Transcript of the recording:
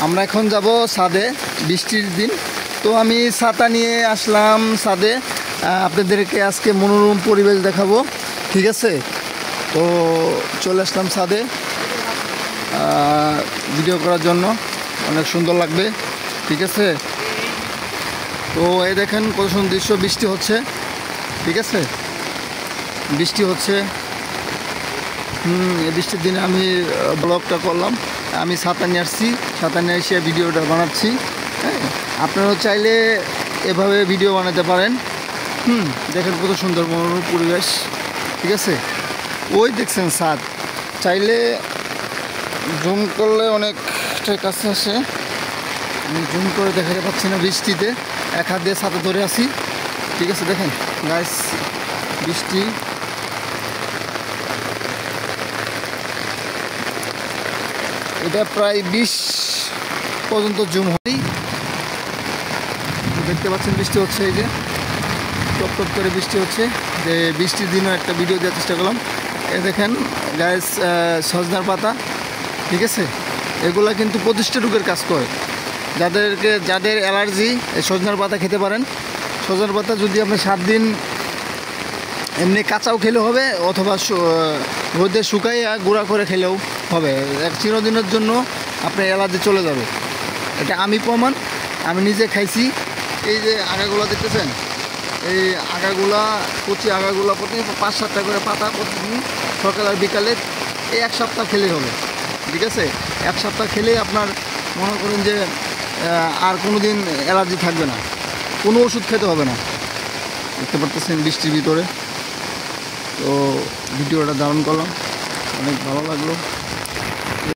আমরা এখন যাব ছাদে, বৃষ্টির দিন। তো আমি ছাতা নিয়ে আসলাম ছাদে, আপনাদেরকে আজকে মনোরম পরিবেশ দেখাবো, ঠিক আছে? তো চলে আসলাম ছাদে ভিডিও করার জন্য, অনেক সুন্দর লাগবে, ঠিক আছে? তো এই দেখেন কত সুন্দর দৃশ্য, বৃষ্টি হচ্ছে, ঠিক আছে? বৃষ্টি হচ্ছে। এই বৃষ্টির দিনে আমি ব্লগটা করলাম, আমি ছাতা নিয়ে আসছি, ছাতা নিয়ে এসে ভিডিওটা বানাচ্ছি। হ্যাঁ, আপনারাও চাইলে এভাবে ভিডিও বানাতে পারেন। দেখেন কত সুন্দর মনোরম পরিবেশ, ঠিক আছে? ওই দেখছেন ছাদ, চাইলে জুম করলে অনেকটাই কাছে আসে, আমি জুম করে দেখাতে পাচ্ছি না বৃষ্টিতে, এক হাত দিয়ে ছাতা ধরে আছি, ঠিক আছে? দেখেন গাইস, বৃষ্টি, এটা প্রায় 20 পর্যন্ত জুম হয়। দেখতে পাচ্ছেন বৃষ্টি হচ্ছে, এই যে টপ টপ করে বৃষ্টি হচ্ছে। যে বৃষ্টির দিনও একটা ভিডিও দেওয়ার চেষ্টা করলাম। এ দেখেন গাইস, সজনার পাতা, ঠিক আছে? এগুলা কিন্তু প্রতিষ্ঠা রোগের কাজ করে। যাদের অ্যালার্জি, এই সজনার পাতা খেতে পারেন। সজনার পাতা যদি আপনি 7 দিন এমনি কাঁচাও খেলে হবে, অথবা রোদে শুকাইয়া গুঁড়া করে খেলেও হবে। এক চিরদিনের জন্য আপনার অ্যালার্জি চলে যাবে, এটা আমি প্রমাণ, আমি নিজে খাইছি। এই যে আগাগুলা দেখতেছেন, এই আগাগুলা, কচি আগাগুলা প্রতিদিন 5-7টা করে পাতা প্রতিদিন সকাল আর বিকালে, এই 1 সপ্তাহ খেলেই হবে, ঠিক আছে? 1 সপ্তাহ খেলেই আপনার মনে করেন যে আর কোনো দিন অ্যালার্জি থাকবে না, কোনো ওষুধ খেতে হবে না। দেখতে পারতেছেন বৃষ্টির ভিতরে। তো ভিডিওটা ধারণ করলাম, অনেক ভালো লাগলো।